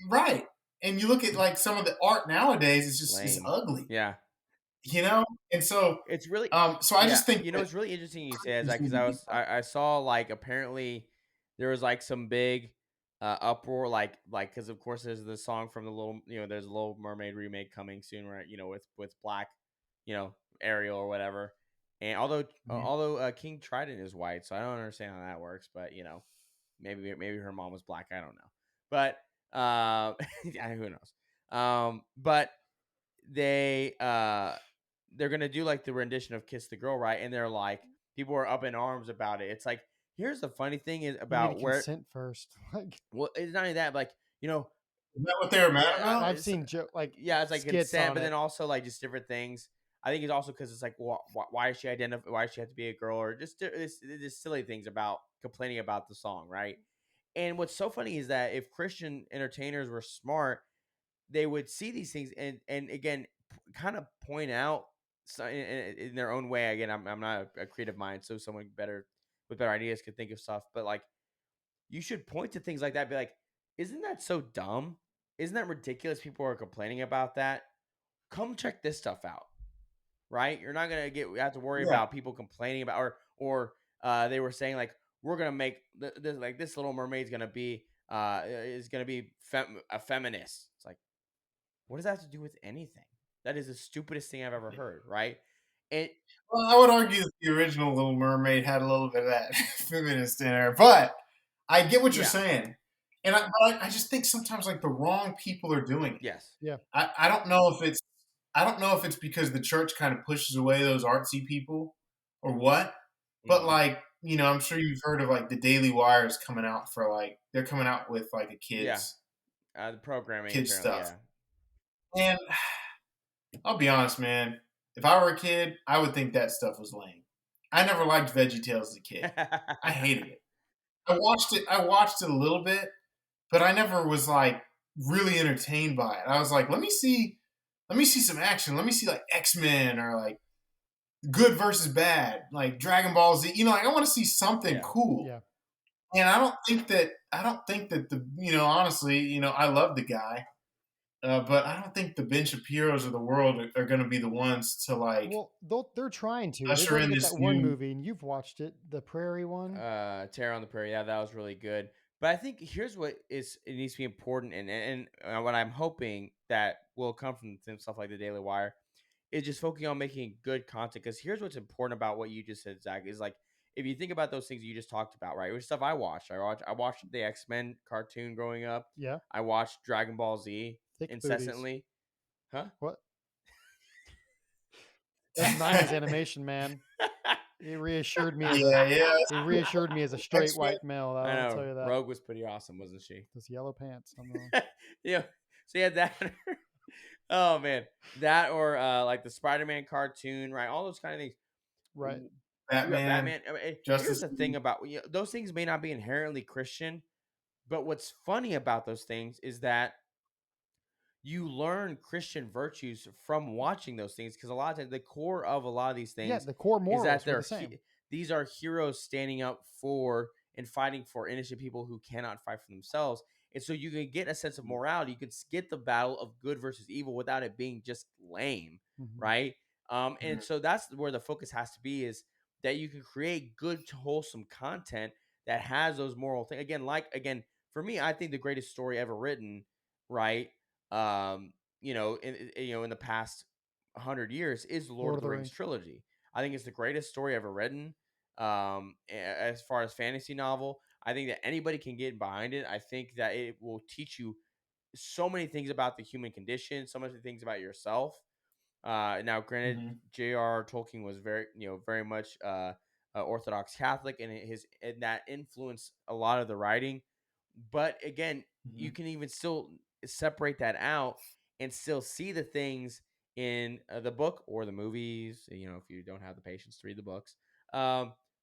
right, and you look at like some of the art nowadays, it's Lame. ugly, Yeah. and so It's really so I yeah. just think that It's really interesting you say that Christians because need to be I saw like apparently there was like some big uproar like because of course there's the song from the little there's a Little Mermaid remake coming soon, right? With black Ariel or whatever. And although King Trident is white, so I don't understand how that works, but maybe her mom was black, I don't know. But yeah, who knows? But they they're gonna do like the rendition of Kiss the Girl, right? And they're like people are up in arms about it. It's like here's the funny thing is You need to about where consent first. Like, well, it's not only that, like, you know, Is that what they were mad Yeah, about? I've seen like yeah, it's like skits consent, on but it. then also like just different things. I think it's also because it's like, why is she identify? Why does she have to be a girl? Or just silly things about complaining about the song, right? And what's so funny is that if Christian entertainers were smart, they would see these things and again kind of point out in their own way. Again, I'm not a creative mind, so someone better with better ideas could think of stuff. But like, you should point to things like that. Be like, isn't that so dumb? Isn't that ridiculous? People are complaining about that. Come check this stuff out, right? You're not gonna have to worry Yeah. about people complaining about or they were saying like we're gonna make this like this Little Mermaid's gonna be is gonna be a feminist. It's like, what does that have to do with anything? That is the stupidest thing I've ever heard, right? And Well, I would argue that the original Little Mermaid had a little bit of that feminist in her, but I get what you're yeah, saying, and I just think sometimes like the wrong people are doing it. yes, Yeah. I don't know if it's because the church kind of pushes away those artsy people or what, but hmm like I'm sure you've heard of like the Daily Wire is coming out for like they're coming out with like a yeah. kids The programming kids apparently, stuff, yeah. and I'll be honest, man. If I were a kid, I would think that stuff was lame. I never liked VeggieTales as a kid. I hated it. I watched it. I watched it a little bit, but I never was like really entertained by it. I was like, let me see some action. Let me see like X-Men or like good versus bad, like Dragon Ball Z. Like I want to see something yeah, cool. Yeah. And I don't think that the honestly, I love the guy. But I don't think the Ben Shapiro's of the world are going to be the ones to like Well, they're trying to. They've usher already in got this that one new. movie, and you've watched it, the Prairie one. Terror on the Prairie, yeah, that was really good. But I think here's what is it needs to be important, and what I'm hoping that will come from stuff like the Daily Wire is just focusing on making good content. Because here's what's important about what you just said, Zach, is like if you think about those things you just talked about, right? It was stuff I watched. I watched the X-Men cartoon growing up. Yeah. I watched Dragon Ball Z Thick booties. incessantly. Huh? What? That 90s animation, man. It reassured me as a Yeah, yeah. it reassured me as a straight X-Men. white male. I I'll tell know you that. Rogue was pretty awesome, wasn't she? Those yellow pants. I'm wrong. Yeah. So you had that. Oh man, that or like the Spider-Man cartoon, right? All those kind of things. Right. You got Batman, Batman. I mean, here's Justice the thing League. about those things may not be inherently Christian, but what's funny about those things is that you learn Christian virtues from watching those things because a lot of times the core of a lot of these Yeah, things the core is that morals were the same. these are heroes standing up for and fighting for innocent people who cannot fight for themselves. And so you can get a sense of morality. You can get the battle of good versus evil without it being just lame, Mhm. right? And Mhm. so that's where the focus has to be is that you can create good, wholesome content that has those moral things. Again, for me, I think the greatest story ever written, right? In the past 100 years is the Lord Lord of of the the Rings Rings. trilogy. I think it's the greatest story ever written. As far as fantasy novel, I think that anybody can get behind it. I think that it will teach you so many things about the human condition, so many things about yourself. Now, granted, Mhm. J.R. Tolkien was very much Orthodox Catholic, and that influenced a lot of the writing. But again, you Mhm. can even still separate that out and still see the things in the book or the movies. If you don't have the patience to read the books,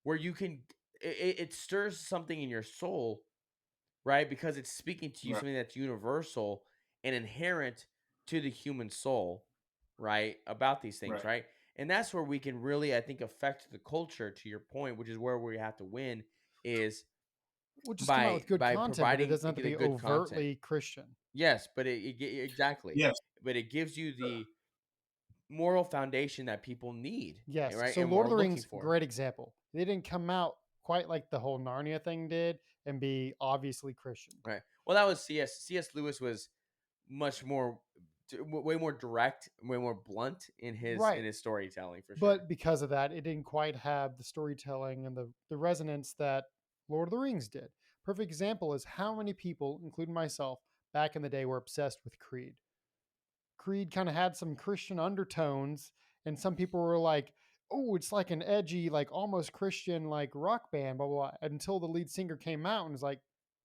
where you can, it stirs something in your soul, right? Because it's speaking to you Right. something that's universal and inherent to the human soul, right? About these things, Right. right? And that's where we can really, I think, affect the culture. To your point, which is where we have to win, is We'll just come out by with good content, but it providing doesn't have to the be good content. overtly Christian. Yes, but exactly. Yes. But it gives you the moral foundation that people need, Yes. right? So And Lord are of the looking Rings, for. great example. They didn't come out quite like the whole Narnia thing did and be obviously Christian. Right. Well, that was C.S. Lewis was much more, way more direct, way more blunt in Right. his storytelling for sure. But because of that, it didn't quite have the storytelling and the resonance that Lord of the Rings did. Perfect example is how many people, including myself, back in the day were obsessed with Creed. Creed kind of had some Christian undertones, and some people were like, "Oh, it's like an edgy, like almost Christian, like rock band." Blah blah blah. Until the lead singer came out and was like,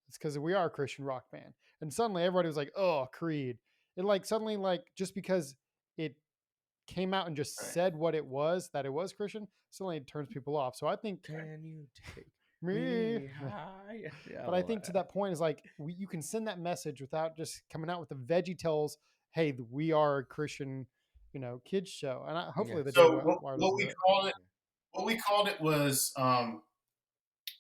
"It's because we are a Christian rock band." and suddenly everybody was like, "Oh, Creed." It like suddenly like just because it came out and just Right. said what it was, that it was Christian, suddenly it turns people off. So I think Can you take me, me high? Yeah, but I think to that point is like you can send that message without just coming out with the Veggie Tales. Hey, we are a Christian, kids show, and hopefully they Yes. do So it while they what do we it. called it,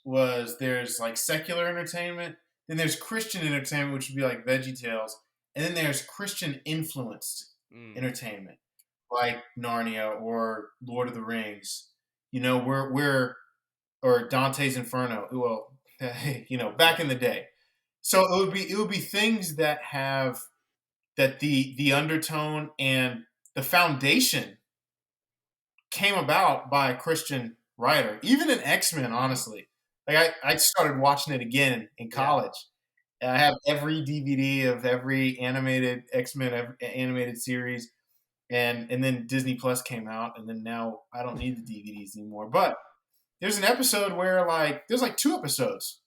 was there's like secular entertainment, then there's Christian entertainment, which would be like Veggie Tales, and then there's Christian influenced entertainment, like Narnia or Lord of the Rings. We're or Dante's Inferno. Well, back in the day. So it would be things that have that the undertone and the foundation came about by a Christian writer. Even in X-Men, honestly. Like I started watching it again in college. And I have every DVD of every animated X-Men animated series, and then Disney Plus came out, and then now I don't need the DVDs anymore. But there's an episode where there's like two episodes.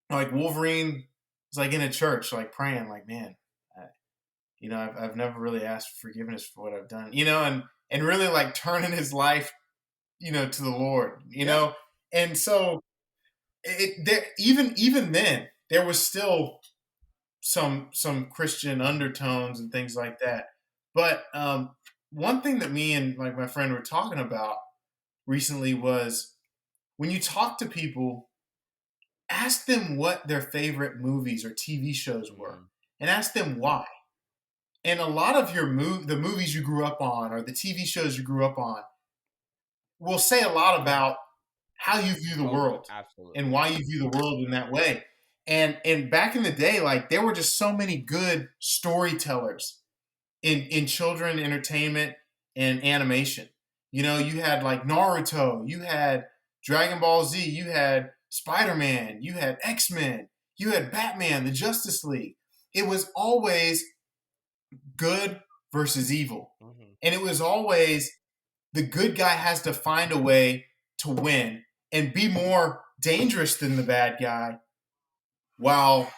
Like Wolverine is like in a church, like praying, like, man, I've never really asked for forgiveness for what I've done, and really like turning his life, to the Lord, and so even then there was still some Christian undertones and things like that. But one thing that me and like my friend were talking about recently was when you talk to people, ask them what their favorite movies or TV shows were, and ask them why. And a lot of the movies you grew up on or the TV shows you grew up on will say a lot about how you view the world absolutely. and why you view the world in that way. And back in the day, like there were just so many good storytellers in children entertainment and animation. You had like Naruto, you had Dragon Ball Z, you had Spider-Man, you had X-Men, you had Batman, the Justice League. It was always good versus evil. And it was always the good guy has to find a way to win and be more dangerous than the bad guy while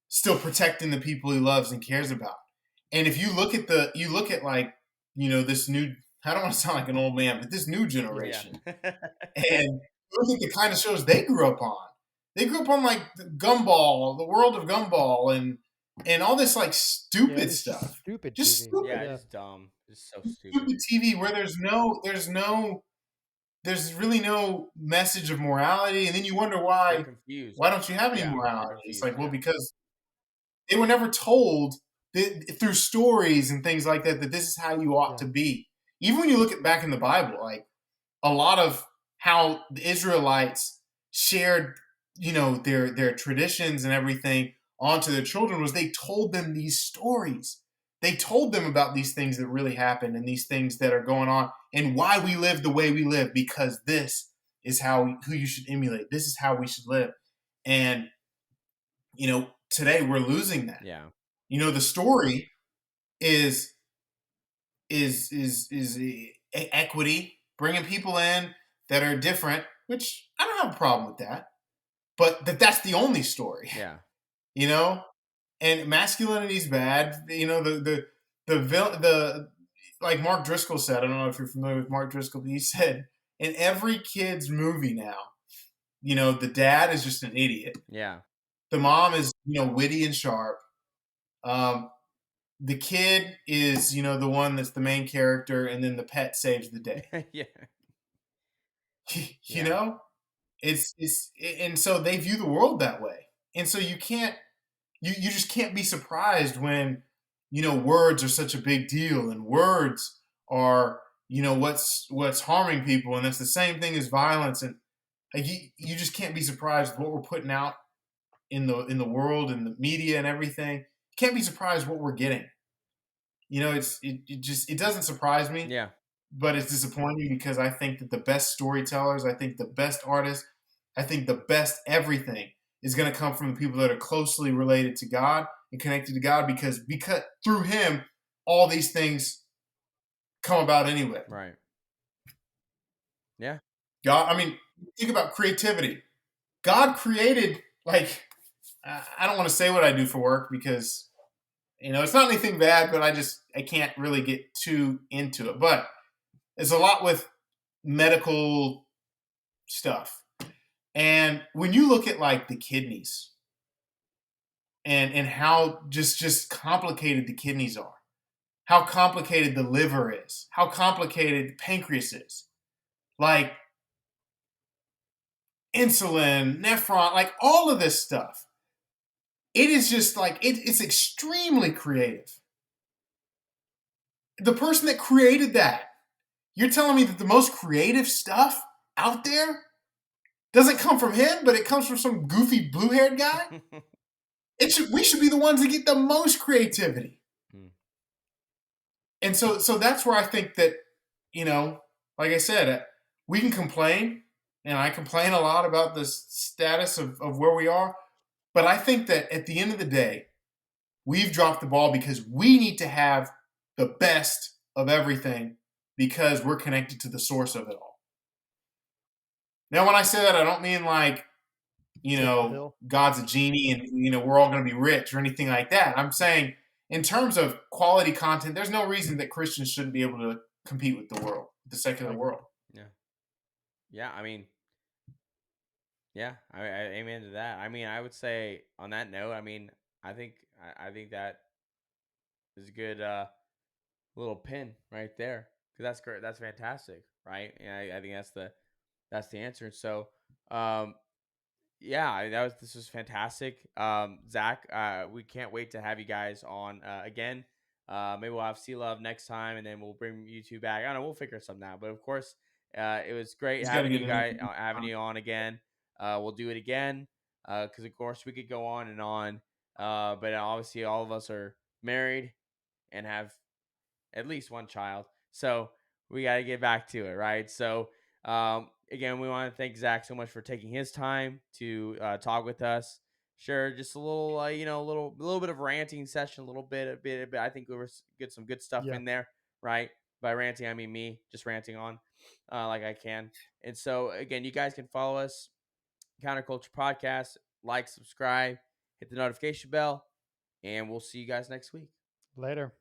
still protecting the people he loves and cares about. And if you look at like, this new, I don't want to sound like an old man, but this new generation, and look at the kind of shows they grew up on. They grew up on like Gumball, the world of Gumball, and all this like stupid stuff. Stupid Just TV. stupid. Yeah, it's dumb. It's so stupid. Stupid TV where there's really no message of morality, and then you wonder why. They're confused. Why don't you have any Yeah, morality? It's like, well, yeah. because they were never told through stories and things like that this is how you ought to be. Even when you look at back in the Bible, like a lot of how the Israelites shared, their traditions and everything onto their children was they told them these stories. They told them about these things that really happened and these things that are going on and why we live the way we live, because this is who you should emulate. This is how we should live. And, today we're losing that. Yeah. The story is equity, bringing people in that are different, which I don't have a problem with that. But that's the only story. Yeah. And masculinity is bad. The like Mark Driscoll said, I don't know if you're familiar with Mark Driscoll, but he said in every kid's movie now, the dad is just an idiot. Yeah. The mom is, witty and sharp. The kid is, the one that's the main character, and then the pet saves the day. Yeah. You know? It's and so they view the world that way. And so you just can't be surprised when, words are such a big deal, and words are, what's harming people, and that's the same thing as violence. And like you just can't be surprised with what we're putting out in the world and the media and everything. You can't be surprised what we're getting. It doesn't surprise me. Yeah. But it's disappointing because I think that the best storytellers, I think the best artists, I think the best everything is going to come from the people that are closely related to God and connected to God, because through Him, all these things come about anyway. Right. Yeah. God, I mean, think about creativity. God created, like, I don't want to say what I do for work because it's not anything bad, but I can't really get too into it. But it's a lot with medical stuff. And when you look at like the kidneys and how just complicated the kidneys are, how complicated the liver is, how complicated the pancreas is, like insulin, nephron, like all of this stuff. It is just like it's extremely creative. The person that created that, you're telling me that the most creative stuff out there doesn't come from him, but it comes from some goofy blue-haired guy? We should be the ones that get the most creativity. And so that's where I think that, like I said, we can complain, and I complain a lot about the status of where we are, but I think that at the end of the day, we've dropped the ball because we need to have the best of everything because we're connected to the source of it all. Now, when I say that, I don't mean like, God's a genie and, we're all going to be rich or anything like that. I'm saying in terms of quality content, there's no reason that Christians shouldn't be able to compete with the world, the secular world. Yeah. Yeah. I mean, yeah, I amen to that. I mean, I would say on that note, I mean, I think that is a good little pin right there because that's great. That's fantastic, right? And I think that's the answer. So, yeah, this was fantastic. Zach, we can't wait to have you guys on again. Maybe we'll have Sea Love next time, and then we'll bring you two back. I don't know, we'll figure something out. But of course, it was great having you guys having you on again. We'll do it again because of course we could go on and on. But obviously, all of us are married and have at least one child, so we got to get back to it, right? So. Again, we want to thank Zach so much for taking his time to talk with us. Sure, just a little, a little bit of ranting session, a little bit. I think we were get some good stuff in there, right? By ranting, I mean me, just ranting on, like I can. And so, again, you guys can follow us, Counterculture Podcast, like, subscribe, hit the notification bell, and we'll see you guys next week. Later.